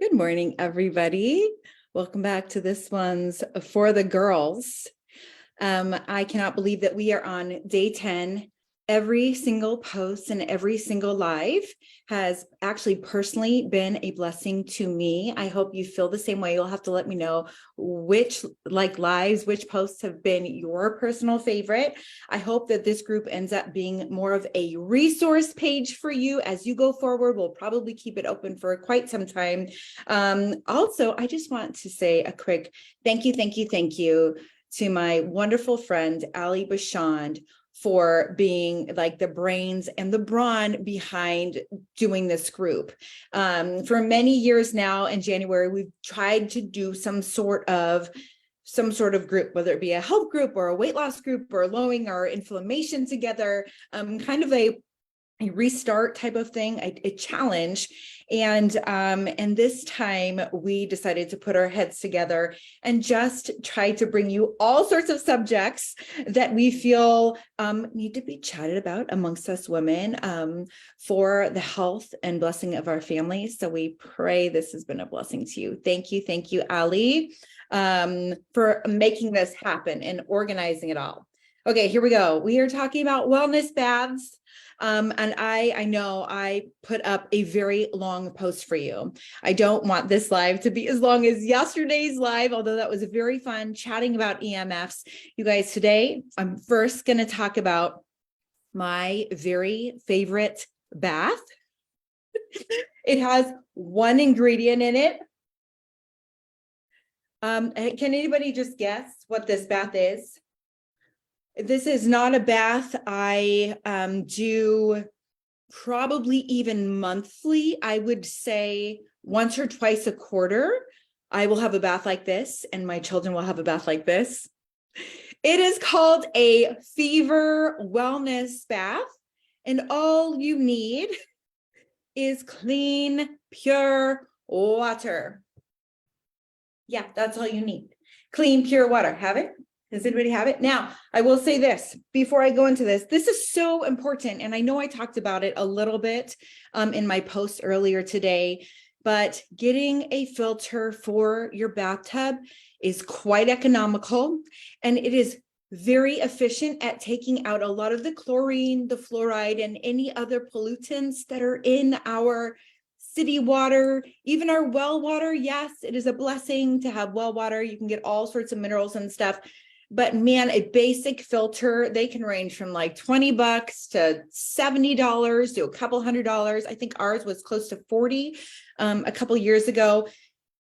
Good morning, everybody. Welcome back to this one's For the Girls. I cannot believe that we are on day 10. Every single post and every single live has actually personally been a blessing to me. I hope you feel the same way. You'll have to let me know which lives, which posts have been your personal favorite. I hope that this group ends up being more of a resource page for you as you go forward. We'll probably keep it open for quite some time. Also, I just want to say a quick thank you to my wonderful friend, Ali Bashand, for being like the brains and the brawn behind doing this group. For many years now in January, we've tried to do some sort of group, whether it be a health group or a weight loss group or lowering our inflammation together, kind of a restart type of thing, a challenge. And this time we decided to put our heads together and just try to bring you all sorts of subjects that we feel need to be chatted about amongst us women for the health and blessing of our families. So we pray this has been a blessing to you. Thank you, Ali, for making this happen and organizing it all. Okay, here we go. We are talking about wellness baths. And I know I put up a very long post for you. I don't want this live to be as long as yesterday's live, although that was very fun chatting about EMFs. You guys, today, I'm first going to talk about my very favorite bath. It has one ingredient in it. Can anybody just guess what this bath is? This is not a bath I do probably even monthly. I would say once or twice a quarter, I will have a bath like this, and my children will have a bath like this. It is called a fever wellness bath, and all you need is clean, pure water. Yeah, that's all you need. Clean, pure water. Have it? Does anybody have it? Now, I will say this before I go into this. This is so important. And I know I talked about it a little bit in my post earlier today, but getting a filter for your bathtub is quite economical. And it is very efficient at taking out a lot of the chlorine, the fluoride, and any other pollutants that are in our city water, even our well water. Yes, it is a blessing to have well water. You can get all sorts of minerals and stuff. But man, a basic filter, they can range from like $20 to $70 to a couple $100. I think ours was close to 40 a couple years ago.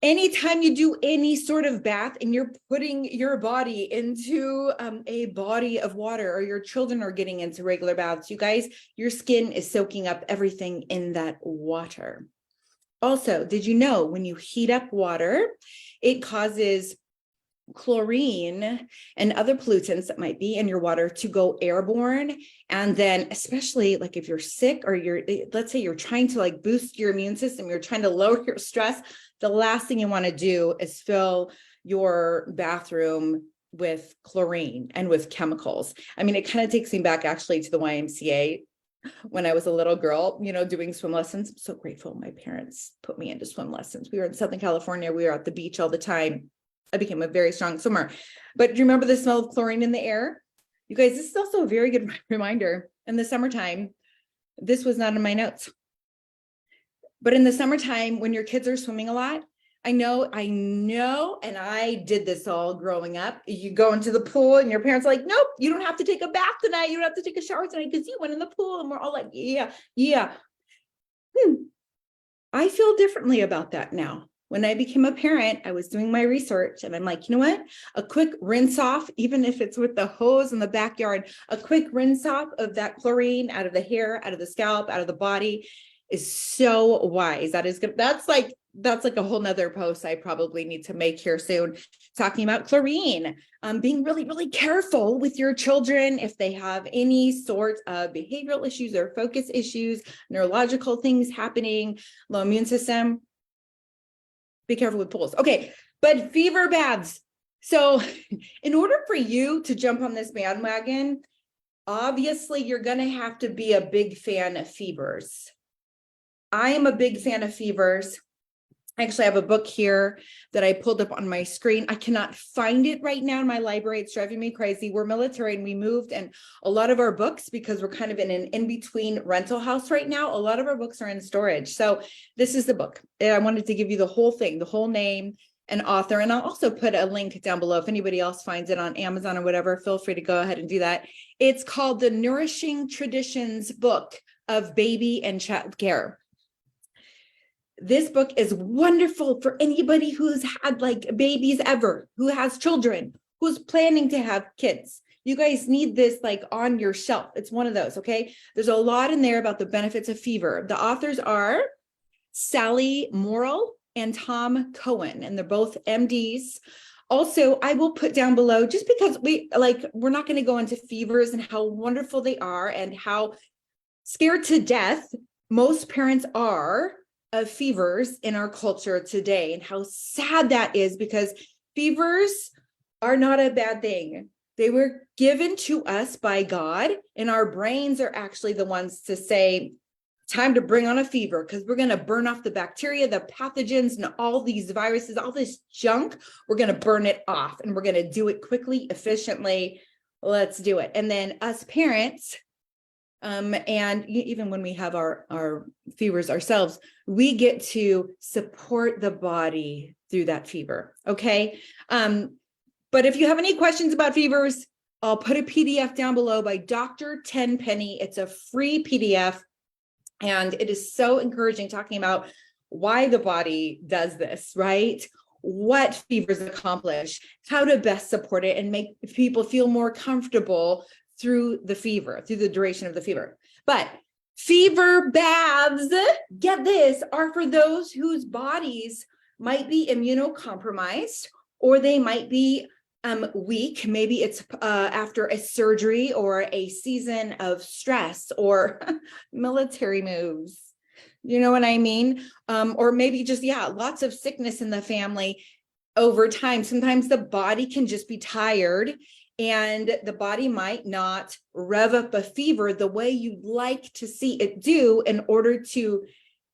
Anytime you do any sort of bath and you're putting your body into a body of water, or your children are getting into regular baths, you guys, your skin is soaking up everything in that water. Also, did you know when you heat up water, it causes chlorine and other pollutants that might be in your water to go airborne? And then especially like if you're sick, or let's say you're trying to like boost your immune system, you're trying to lower your stress, the last thing you want to do is fill your bathroom with chlorine and with chemicals. I mean, it kind of takes me back actually to the YMCA when I was a little girl, doing swim lessons. I'm so grateful my parents put me into swim lessons. We were in Southern California. We were at the beach all the time. I became a very strong swimmer. But do you remember the smell of chlorine in the air? You guys, this is also a very good reminder. In the summertime, this was not in my notes. But in the summertime, when your kids are swimming a lot, I know, and I did this all growing up. You go into the pool and your parents are like, nope, you don't have to take a bath tonight. You don't have to take a shower tonight because you went in the pool. And we're all like, yeah. I feel differently about that now. When I became a parent, I was doing my research and I'm like, you know what? A quick rinse off, even if it's with the hose in the backyard, a quick rinse off of that chlorine out of the hair, out of the scalp, out of the body is so wise. That is good. That's like a whole nother post I probably need to make here soon, talking about chlorine, being really, really careful with your children if they have any sort of behavioral issues or focus issues, neurological things happening, low immune system. Be careful with pools. Okay, but fever baths. So in order for you to jump on this bandwagon, obviously you're going to have to be a big fan of fevers. I am a big fan of fevers. I actually have a book here that I pulled up on my screen. I cannot find it right now in my library. It's driving me crazy. We're military and we moved, and a lot of our books, because we're kind of in an in-between rental house right now, a lot of our books are in storage. So this is the book. I wanted to give you the whole thing, the whole name and author. And I'll also put a link down below. If anybody else finds it on Amazon or whatever, feel free to go ahead and do that. It's called The Nourishing Traditions Book of Baby and Child Care. This book is wonderful for anybody who's had like babies ever, who has children, who's planning to have kids. You guys need this like on your shelf. It's one of those, okay? There's a lot in there about the benefits of fever. The authors are Sally Morrill and Tom Cohen, and they're both MDs. Also, I will put down below, just because we're not going to go into fevers and how wonderful they are and how scared to death most parents are of fevers in our culture today, and how sad that is, because fevers are not a bad thing. They were given to us by God, and our brains are actually the ones to say, time to bring on a fever, because we're going to burn off the bacteria, the pathogens, and all these viruses, all this junk. We're going to burn it off, and we're going to do it quickly, efficiently. Let's do it. And then us parents, and even when we have our fevers ourselves, we get to support the body through that fever. Okay. But if you have any questions about fevers, I'll put a PDF down below by Dr. Tenpenny. It's a free PDF. And it is so encouraging, talking about why the body does this, right? What fevers accomplish, how to best support it and make people feel more comfortable through the fever, through the duration of the fever. But fever baths, get this, are for those whose bodies might be immunocompromised, or they might be weak. Maybe it's after a surgery or a season of stress or military moves. You know what I mean? Or maybe just, lots of sickness in the family over time. Sometimes the body can just be tired, and the body might not rev up a fever the way you'd like to see it do in order to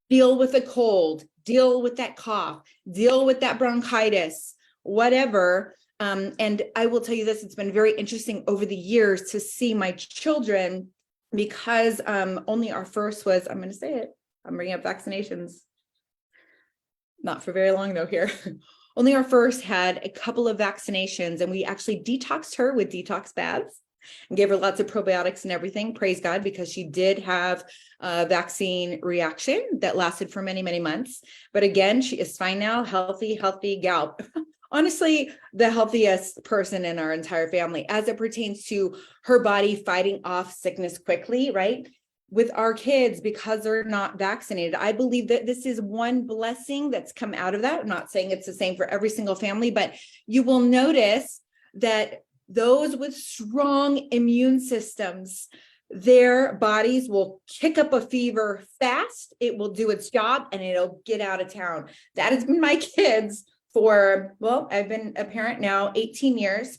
deal with a cold, deal with that cough, deal with that bronchitis, whatever. And I will tell you this, it's been very interesting over the years to see my children, because only our first was, I'm going to say it, I'm bringing up vaccinations. Not for very long though here. Only our first had a couple of vaccinations, and we actually detoxed her with detox baths and gave her lots of probiotics and everything. Praise God, because she did have a vaccine reaction that lasted for many, many months. But again, she is fine now, healthy gal. Honestly, the healthiest person in our entire family as it pertains to her body fighting off sickness quickly, right? With our kids, because they're not vaccinated. I believe that this is one blessing that's come out of that. I'm not saying it's the same for every single family, but you will notice that those with strong immune systems, their bodies will kick up a fever fast. It will do its job and it'll get out of town. That has been my kids for, well, I've been a parent now 18 years.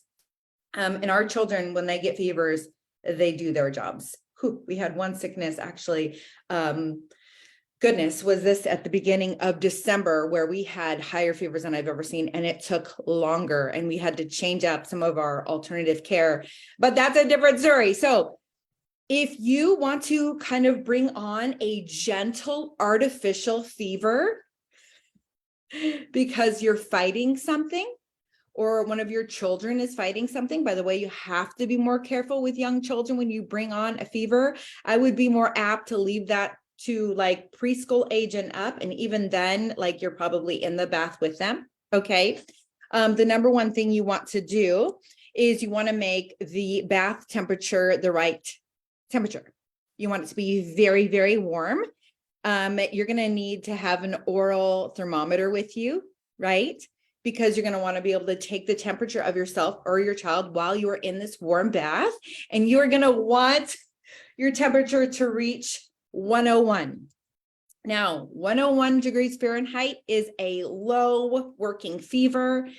And our children, when they get fevers, they do their jobs. We had one sickness actually, goodness, was this at the beginning of December, where we had higher fevers than I've ever seen, and it took longer, and we had to change up some of our alternative care, but that's a different story. So if you want to kind of bring on a gentle artificial fever because you're fighting something, or one of your children is fighting something, by the way, you have to be more careful with young children when you bring on a fever. I would be more apt to leave that to like preschool age and up. And even then, like, you're probably in the bath with them. Okay. The number one thing you want to do is you want to make the bath temperature the right temperature. You want it to be very, very warm. You're going to need to have an oral thermometer with you, right? Because you're going to want to be able to take the temperature of yourself or your child while you are in this warm bath. And you're going to want your temperature to reach 101. Now, 101 degrees Fahrenheit is a low working fever.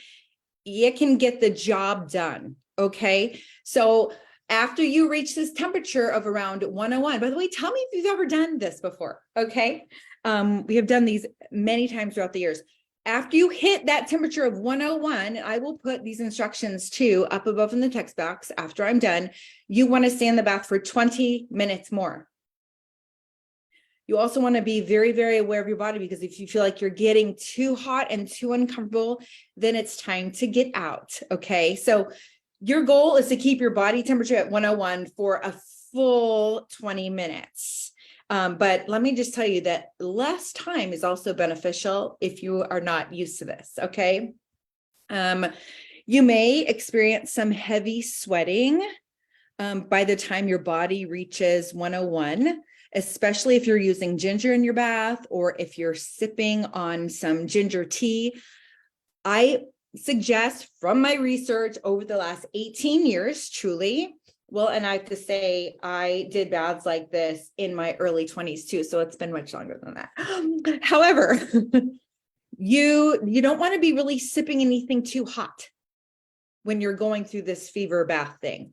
You can get the job done. Okay. So after you reach this temperature of around 101, by the way, tell me if you've ever done this before. Okay. We have done these many times throughout the years. After you hit that temperature of 101, I will put these instructions too up above in the text box after I'm done. You want to stay in the bath for 20 minutes more. You also want to be very, very aware of your body, because if you feel like you're getting too hot and too uncomfortable, then it's time to get out. Okay. So your goal is to keep your body temperature at 101 for a full 20 minutes. But let me just tell you that less time is also beneficial if you are not used to this. Okay. You may experience some heavy sweating by the time your body reaches 101. Especially if you're using ginger in your bath or if you're sipping on some ginger tea. I suggest from my research over the last 18 years, truly, well, and I have to say, I did baths like this in my early 20s too, so it's been much longer than that. However, you don't want to be really sipping anything too hot when you're going through this fever bath thing.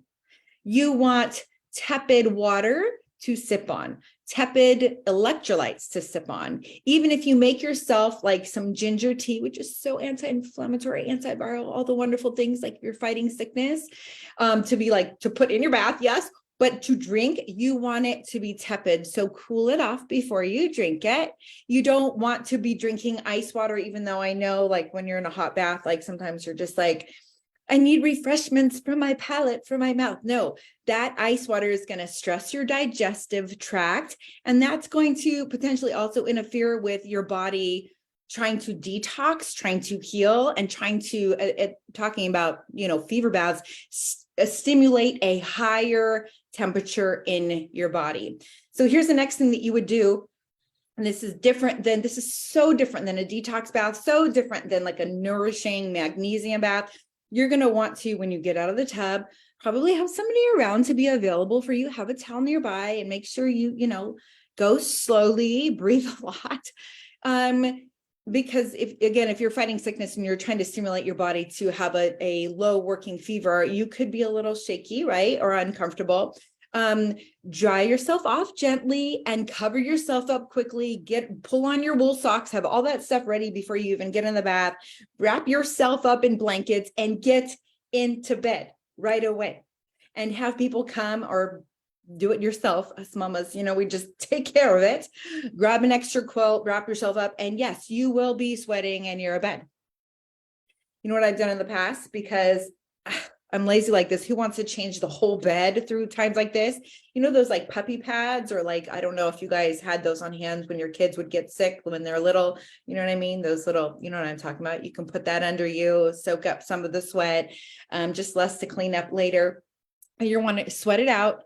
You want tepid water to sip on, tepid electrolytes to sip on. Even if you make yourself like some ginger tea, which is so anti-inflammatory, antiviral, all the wonderful things, like if you're fighting sickness, to be like, to put in your bath, yes, but to drink, you want it to be tepid. So cool it off before you drink it. You don't want to be drinking ice water, even though I know like when you're in a hot bath, like sometimes you're just like, I need refreshments from my palate, from my mouth. No, that ice water is going to stress your digestive tract, and that's going to potentially also interfere with your body trying to detox, trying to heal, and trying to, talking about, fever baths, stimulate a higher temperature in your body. So here's the next thing that you would do. And this is so different than a detox bath, so different than like a nourishing magnesium bath. You're going to want to, when you get out of the tub, probably have somebody around to be available for you, have a towel nearby, and make sure you go slowly, breathe a lot. Because if you're fighting sickness and you're trying to stimulate your body to have a low working fever, you could be a little shaky, right? Or uncomfortable. Dry yourself off gently and cover yourself up quickly. Pull on your wool socks, have all that stuff ready before you even get in the bath. Wrap yourself up in blankets and get into bed right away. And have people come, or do it yourself. Us mamas, we just take care of it. Grab an extra quilt, wrap yourself up, and yes, you will be sweating and you're in bed. You know what I've done in the past? Because I'm lazy like this. Who wants to change the whole bed through times like this? Those like puppy pads, or like, I don't know if you guys had those on hand when your kids would get sick when they're little, you know what I mean? Those little, you know what I'm talking about? You can put that under you, soak up some of the sweat, just less to clean up later. You want to sweat it out,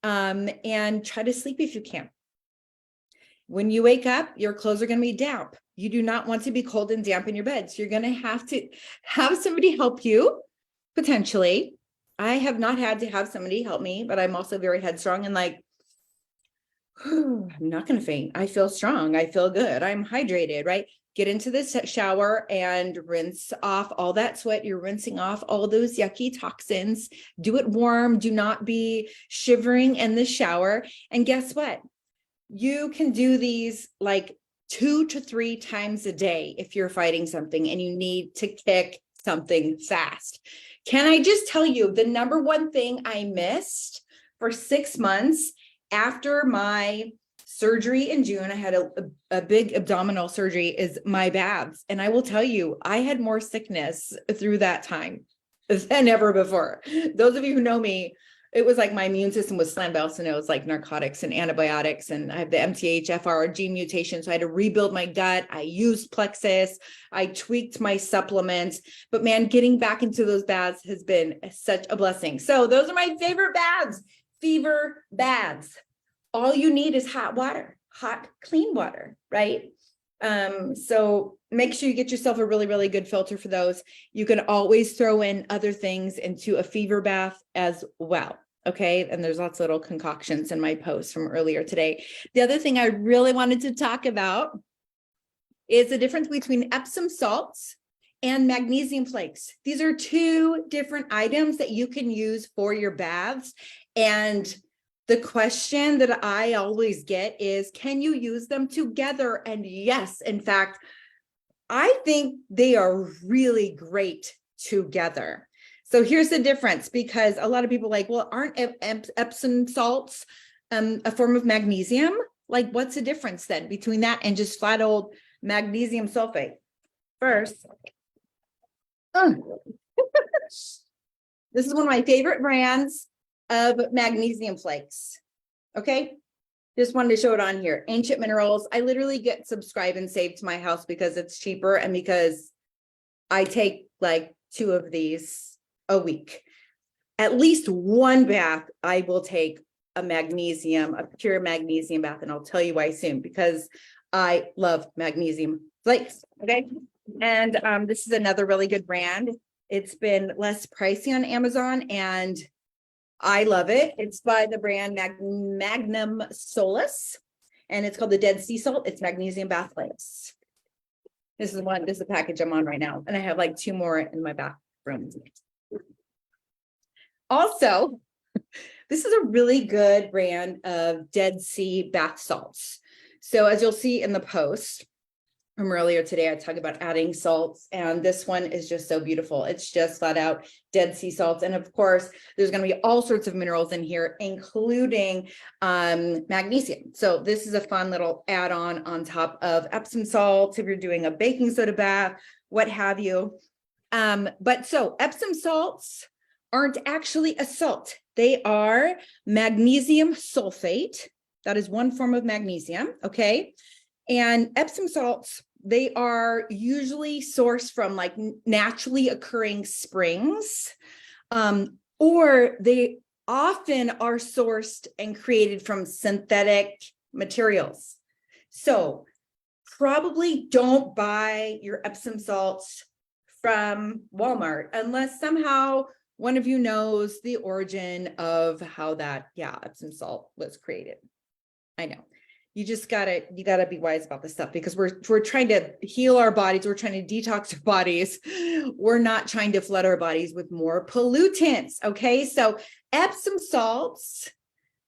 and try to sleep if you can. When you wake up, your clothes are going to be damp. You do not want to be cold and damp in your bed. So you're going to have somebody help you. Potentially. I have not had to have somebody help me, but I'm also very headstrong and like, I'm not going to faint. I feel strong. I feel good. I'm hydrated, right? Get into this shower and rinse off all that sweat. You're rinsing off all those yucky toxins. Do it warm. Do not be shivering in the shower. And guess what? You can do these like 2 to 3 times a day if you're fighting something and you need to kick something fast. Can I just tell you, the number one thing I missed for 6 months after my surgery in June, I had a big abdominal surgery, is my baths. And I will tell you, I had more sickness through that time than ever before. Those of you who know me, it was like my immune system was slammed out. So it was like narcotics and antibiotics, and I have the MTHFR gene mutation. So I had to rebuild my gut. I used Plexus. I tweaked my supplements, but man, getting back into those baths has been such a blessing. So those are my favorite baths, fever baths. All you need is hot water, hot, clean water, right? So make sure you get yourself a really, really good filter for those. You can always throw in other things into a fever bath as well. Okay. And there's lots of little concoctions in my post from earlier today. The other thing I really wanted to talk about is the difference between Epsom salts and magnesium flakes. These are 2 different items that you can use for your baths. And The question that I always get is, can you use them together? And yes, in fact, I think they are really great together. So here's the difference, because a lot of people are like, well, aren't Epsom salts a form of magnesium? Like, what's the difference then between that and just flat old magnesium sulfate? First, this is one of my favorite brands of magnesium flakes. Okay, just wanted to show it on here. Ancient Minerals. I literally get subscribe and save to my house because it's cheaper and because I take like 2 of these a week. At least one bath, I will take a pure magnesium bath, and I'll tell you why soon, because I love magnesium flakes. Okay, and this is another really good brand. It's been less pricey on Amazon, and I love it. It's by the brand Magnum Solus, and it's called the Dead Sea Salt. It's magnesium bath flakes. This is the package I'm on right now, and I have like 2 more in my bathroom. Also, this is a really good brand of Dead Sea bath salts. So as you'll see in the post from earlier today, I talked about adding salts, and this one is just so beautiful. It's just flat out Dead Sea salts. And of course, there's going to be all sorts of minerals in here, including magnesium. So this is a fun little add-on on top of Epsom salts if you're doing a baking soda bath, what have you. But so Epsom salts aren't actually a salt. They are magnesium sulfate. That is one form of magnesium, okay? And Epsom salts, they are usually sourced from like naturally occurring springs, or they often are sourced and created from synthetic materials. So probably don't buy your Epsom salts from Walmart unless somehow one of you knows the origin of how that, Epsom salt was created. I know. You gotta be wise about this stuff, because we're trying to heal our bodies. We're trying to detox our bodies. We're not trying to flood our bodies with more pollutants. Okay. So Epsom salts,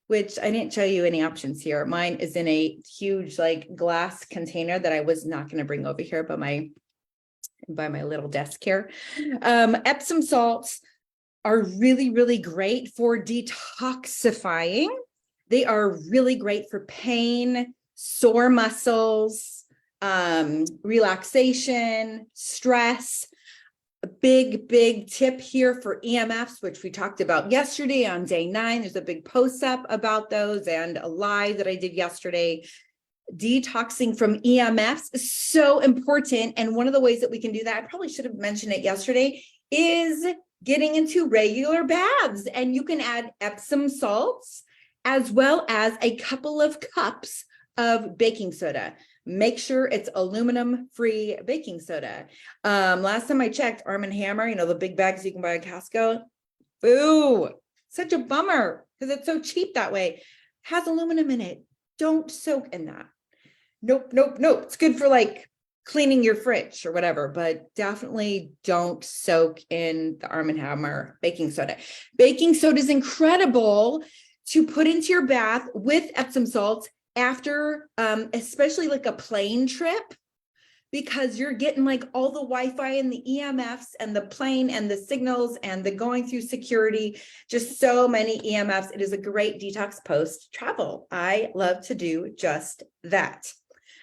which I didn't show you any options here. Mine is in a huge like glass container that I was not going to bring over here by my little desk here. Epsom salts are really, really great for detoxifying. They are really great for pain, sore muscles, relaxation, stress. A big tip here for EMFs, which we talked about yesterday on day 9. There's a big post up about those and a live that I did yesterday. Detoxing from EMFs is so important. And one of the ways that we can do that, I probably should have mentioned it yesterday, is getting into regular baths. And you can add Epsom salts as well as a couple of cups of baking soda. Make sure it's aluminum-free baking soda. Last time I checked, Arm & Hammer, the big bags you can buy at Costco, boo, such a bummer because it's so cheap that way. Has aluminum in it. Don't soak in that. Nope. It's good for like cleaning your fridge or whatever, but definitely don't soak in the Arm & Hammer baking soda. Baking soda is incredible to put into your bath with Epsom salts after, especially like a plane trip, because you're getting like all the Wi-Fi and the EMFs and the plane and the signals and the going through security, just so many EMFs. It is a great detox post travel. I love to do just that.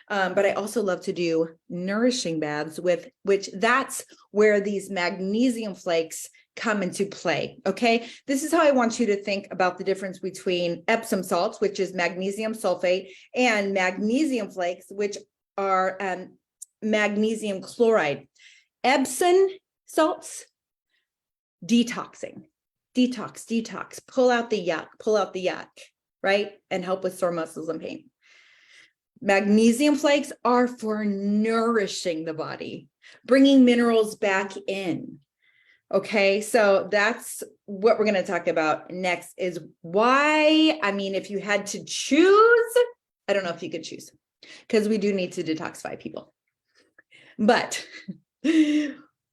But I also love to do nourishing baths which that's where these magnesium flakes come into play. Okay. This is how I want you to think about the difference between Epsom salts, which is magnesium sulfate, and magnesium flakes, which are magnesium chloride. Epsom salts, detox, pull out the yuck, right? And help with sore muscles and pain. Magnesium flakes are for nourishing the body, bringing minerals back in. Okay, so that's what we're going to talk about next, is why, if you had to choose, I don't know if you could choose, because we do need to detoxify people. But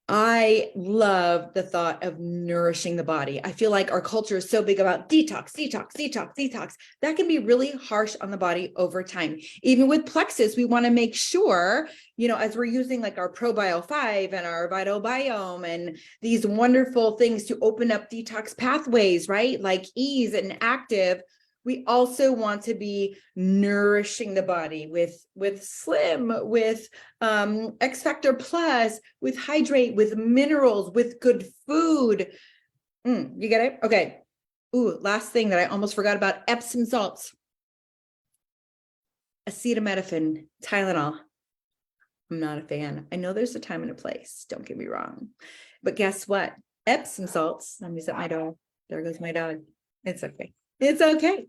I love the thought of nourishing the body. I feel like our culture is so big about detox, detox, detox, detox. That can be really harsh on the body over time. Even with Plexus, we want to make sure, as we're using like our ProBio 5 and our Vital Biome and these wonderful things to open up detox pathways, right? Like ease and active. We also want to be nourishing the body with Slim, with X Factor Plus, with Hydrate, with minerals, with good food. You get it? Okay. Ooh, last thing that I almost forgot about, Epsom salts, acetaminophen, Tylenol. I'm not a fan. I know there's a time and a place. Don't get me wrong. But guess what? Epsom salts. Let me set my dog. There goes my dog. It's okay. It's okay.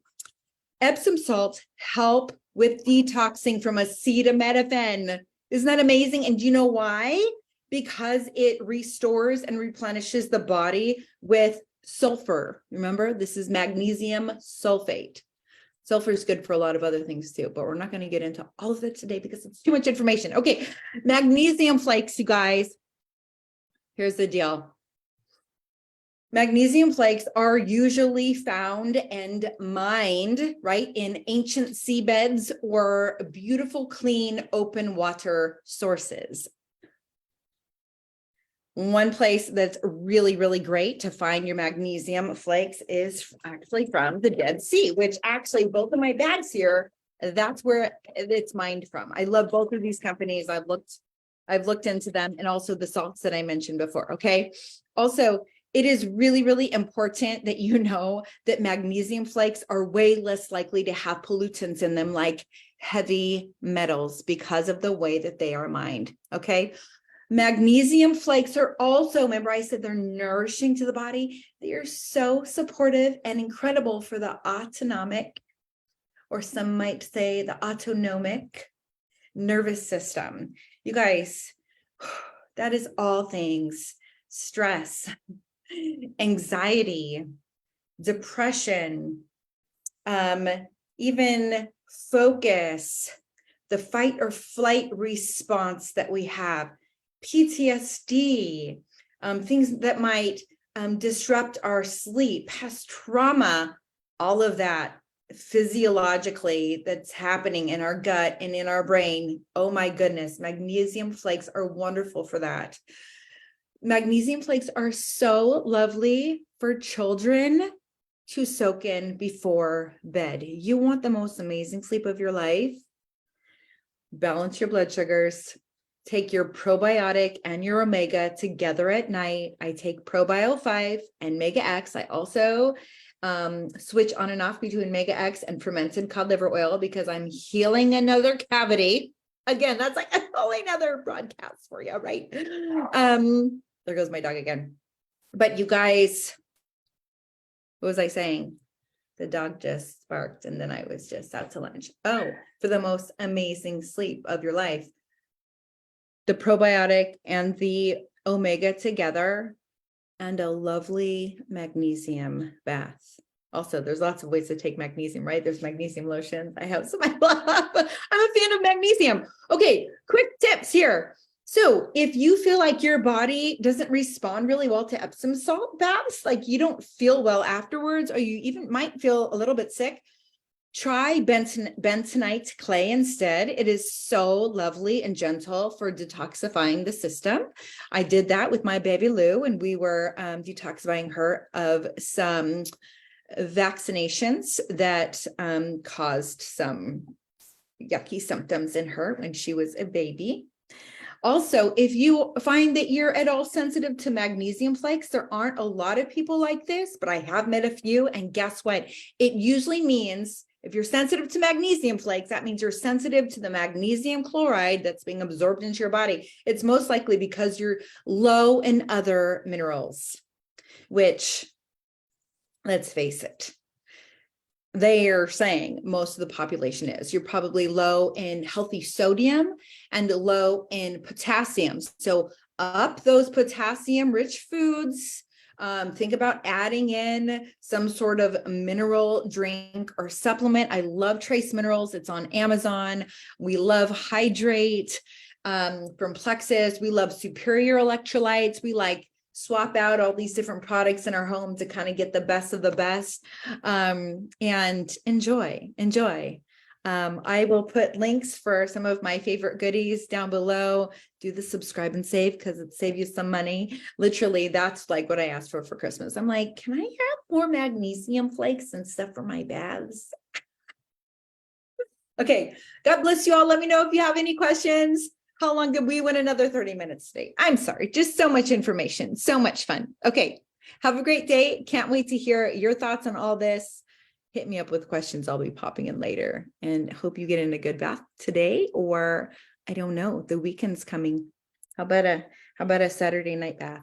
Epsom salts help with detoxing from acetaminophen. Isn't that amazing? And do you know why? Because it restores and replenishes the body with sulfur. Remember, this is magnesium sulfate. Sulfur is good for a lot of other things too, but we're not going to get into all of it today because it's too much information. Okay, magnesium flakes, you guys. Here's the deal. Magnesium flakes are usually found and mined, right, in ancient seabeds or beautiful, clean, open water sources. One place that's really, really great to find your magnesium flakes is actually from the Dead Sea, which actually both of my bags here, that's where it's mined from. I love both of these companies. I've looked into them, and also the salts that I mentioned before. Okay. Also, it is really, really important that you know that magnesium flakes are way less likely to have pollutants in them, like heavy metals, because of the way that they are mined. Okay. Magnesium flakes are also, remember I said they're nourishing to the body. They are so supportive and incredible for the autonomic, or some might say the autonomic nervous system. You guys, that is all things stress, anxiety, depression, even focus, the fight or flight response that we have, PTSD, things that might disrupt our sleep, past trauma, all of that physiologically that's happening in our gut and in our brain. Oh my goodness, magnesium flakes are wonderful for that. Magnesium flakes are so lovely for children to soak in before bed. You want the most amazing sleep of your life. Balance your blood sugars. Take your probiotic and your omega together at night. I take ProBio 5 and Mega X. I also switch on and off between Mega X and fermented cod liver oil because I'm healing another cavity. Again, that's like a whole another broadcast for you, right? There goes my dog again. But you guys, what was I saying? The dog just barked and then I was just out to lunch. Oh, for the most amazing sleep of your life. The probiotic and the omega together, and a lovely magnesium bath. Also, there's lots of ways to take magnesium, right? There's magnesium lotions. I have some I love. I'm a fan of magnesium. Okay, quick tips here. So if you feel like your body doesn't respond really well to Epsom salt baths, like you don't feel well afterwards, or you even might feel a little bit sick, try bentonite clay instead. It is so lovely and gentle for detoxifying the system. I did that with my baby Lou, and we were detoxifying her of some vaccinations that caused some yucky symptoms in her when she was a baby. Also, if you find that you're at all sensitive to magnesium flakes, there aren't a lot of people like this, but I have met a few, and guess what? It usually means if you're sensitive to magnesium flakes, that means you're sensitive to the magnesium chloride that's being absorbed into your body. It's most likely because you're low in other minerals, which, let's face it, they are saying most of the population is. You're probably low in healthy sodium and low in potassium. So up those potassium-rich foods. Think about adding in some sort of mineral drink or supplement. I love Trace Minerals. It's on Amazon. We love Hydrate. from Plexus. We love Superior electrolytes. We like swap out all these different products in our home to kind of get the best of the best, and enjoy. I will put links for some of my favorite goodies down below. Do the subscribe and save because it saves you some money. Literally, that's like what I asked for Christmas. I'm like, can I have more magnesium flakes and stuff for my baths? Okay, God bless you all. Let me know if you have any questions. How long did we went another 30 minutes today? I'm sorry, just so much information, so much fun. Okay, have a great day. Can't wait to hear your thoughts on all this. Hit me up with questions. I'll be popping in later, and hope you get in a good bath today, or I don't know, the weekend's coming. How about a Saturday night bath?